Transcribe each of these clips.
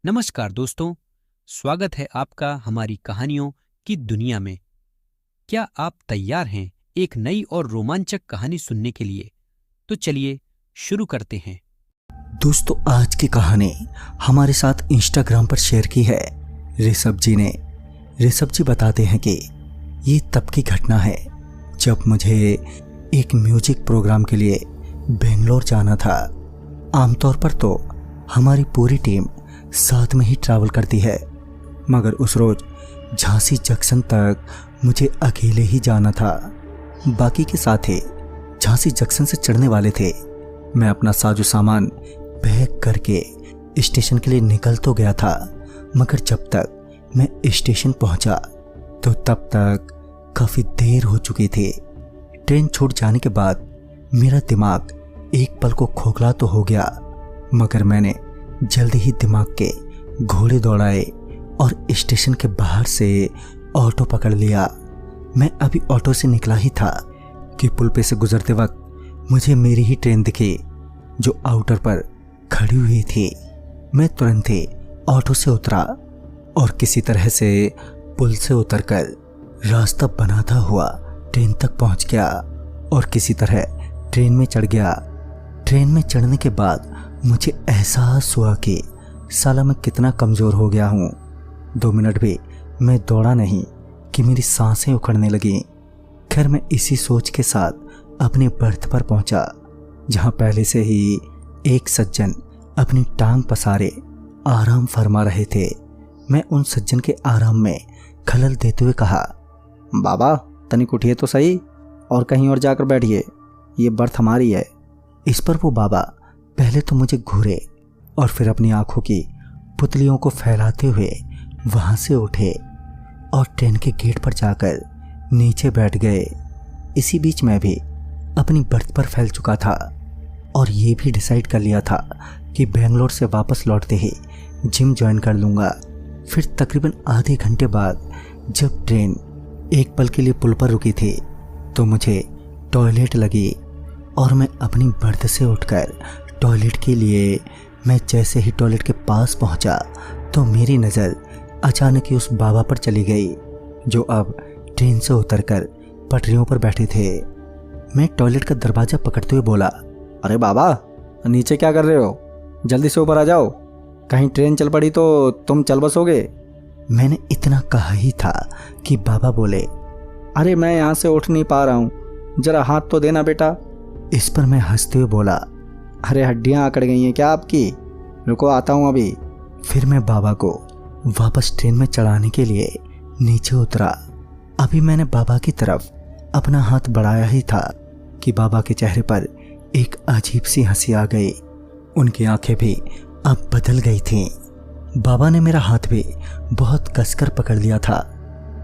नमस्कार दोस्तों, स्वागत है आपका हमारी कहानियों की दुनिया में। क्या आप तैयार हैं एक नई और रोमांचक कहानी सुनने के लिए? तो चलिए शुरू करते हैं। दोस्तों, आज की कहानी हमारे साथ इंस्टाग्राम पर शेयर की है ऋषभ जी ने। ऋषभ जी बताते हैं कि ये तब की घटना है जब मुझे एक म्यूजिक प्रोग्राम के लिए बेंगलोर जाना था। आमतौर पर तो हमारी पूरी टीम साथ में ही ट्रैवल करती है, मगर उस रोज झांसी जंक्शन तक मुझे अकेले ही जाना था। बाकी के साथी झांसी जंक्शन से चढ़ने वाले थे। मैं अपना साजो सामान पैक करके स्टेशन के लिए निकल तो गया था, मगर जब तक मैं स्टेशन पहुंचा तो तब तक काफ़ी देर हो चुकी थी। ट्रेन छूट जाने के बाद मेरा दिमाग एक पल को खोखला तो हो गया, मगर मैंने जल्दी ही दिमाग के घोड़े दौड़ाए और स्टेशन के बाहर से ऑटो पकड़ लिया। मैं अभी ऑटो से निकला ही था कि पुल पे से गुजरते वक्त मुझे मेरी ही ट्रेन दिखी जो आउटर पर खड़ी हुई थी। मैं तुरंत ही ऑटो से उतरा और किसी तरह से पुल से उतरकर रास्ता बनाता हुआ ट्रेन तक पहुंच गया और किसी तरह ट्रेन में चढ़ गया। ट्रेन में चढ़ने के बाद मुझे एहसास हुआ कि साला मैं कितना कमज़ोर हो गया हूँ। 2 मिनट भी मैं दौड़ा नहीं कि मेरी सांसें उखड़ने लगीं। खैर, मैं इसी सोच के साथ अपने बर्थ पर पहुँचा, जहाँ पहले से ही एक सज्जन अपनी टांग पसारे आराम फरमा रहे थे। मैं उन सज्जन के आराम में खलल देते हुए कहा, बाबा तनिक उठिए तो सही और कहीं और जाकर बैठिए, ये बर्थ हमारी है। इस पर वो बाबा पहले तो मुझे घूरे और फिर अपनी आंखों की पुतलियों को फैलाते हुए वहां से उठे और ट्रेन के गेट पर जाकर नीचे बैठ गए। इसी बीच मैं भी अपनी बर्थ पर फैल चुका था और ये भी डिसाइड कर लिया था कि बेंगलोर से वापस लौटते ही जिम ज्वाइन कर लूँगा। फिर तकरीबन आधे घंटे बाद जब ट्रेन एक पल के लिए पुल पर रुकी थी तो मुझे टॉयलेट लगी और मैं अपनी बर्थ से उठकर टॉयलेट के लिए मैं जैसे ही टॉयलेट के पास पहुंचा तो मेरी नज़र अचानक ही उस बाबा पर चली गई जो अब ट्रेन से उतरकर पटरियों पर बैठे थे। मैं टॉयलेट का दरवाज़ा पकड़ते हुए बोला, अरे बाबा नीचे क्या कर रहे हो? जल्दी से ऊपर आ जाओ, कहीं ट्रेन चल पड़ी तो तुम चल बसोगे। मैंने इतना कहा ही था कि बाबा बोले, अरे मैं यहाँ से उठ नहीं पा रहा हूँ, ज़रा हाथ तो देना बेटा। इस पर मैं हंसते हुए बोला, अरे हड्डियाँ अकड़ गई हैं क्या आपकी? रुको आता हूँ अभी। फिर मैं बाबा को वापस ट्रेन में चढ़ाने के लिए नीचे उतरा। अभी मैंने बाबा की तरफ अपना हाथ बढ़ाया ही था कि बाबा के चेहरे पर एक अजीब सी हंसी आ गई। उनकी आंखें भी अब बदल गई थीं। बाबा ने मेरा हाथ भी बहुत कसकर पकड़ लिया था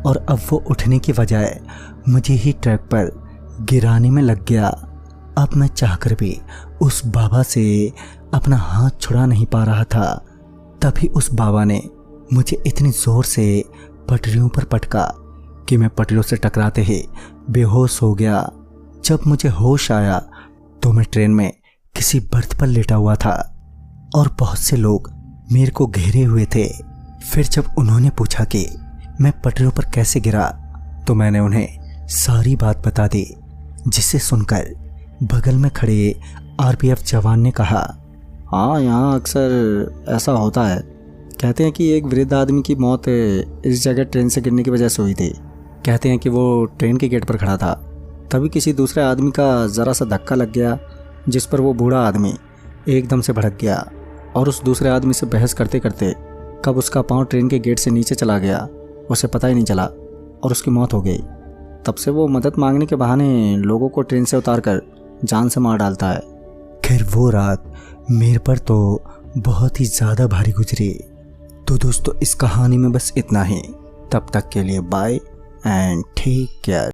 और अब वो उठने की बजाय मुझे ही ट्रैक पर गिराने में लग गया। अब मैं चाहकर भी उस बाबा से अपना हाथ छुड़ा नहीं पा रहा था। तभी उस बाबा ने मुझे इतनी ज़ोर से पटरियों पर पटका कि मैं पटरियों से टकराते ही बेहोश हो गया। जब मुझे होश आया तो मैं ट्रेन में किसी बर्थ पर लेटा हुआ था और बहुत से लोग मेरे को घेरे हुए थे। फिर जब उन्होंने पूछा कि मैं पटरियों पर कैसे गिरा तो मैंने उन्हें सारी बात बता दी, जिसे सुनकर बगल में खड़े आरपीएफ जवान ने कहा, हाँ यहाँ अक्सर ऐसा होता है। कहते हैं कि एक वृद्ध आदमी की मौत इस जगह ट्रेन से गिरने की वजह से हुई थी। कहते हैं कि वो ट्रेन के गेट पर खड़ा था, तभी किसी दूसरे आदमी का ज़रा सा धक्का लग गया, जिस पर वो बूढ़ा आदमी एकदम से भड़क गया और उस दूसरे आदमी से बहस करते करते कब उसका पाँव ट्रेन के गेट से नीचे चला गया उसे पता ही नहीं चला और उसकी मौत हो गई। तब से वो मदद मांगने के बहाने लोगों को ट्रेन से उतार कर जान से मार डालता है। खैर, वो रात मेरे पर तो बहुत ही ज़्यादा भारी गुजरी। तो दोस्तों, इस कहानी में बस इतना ही। तब तक के लिए बाय एंड टेक केयर।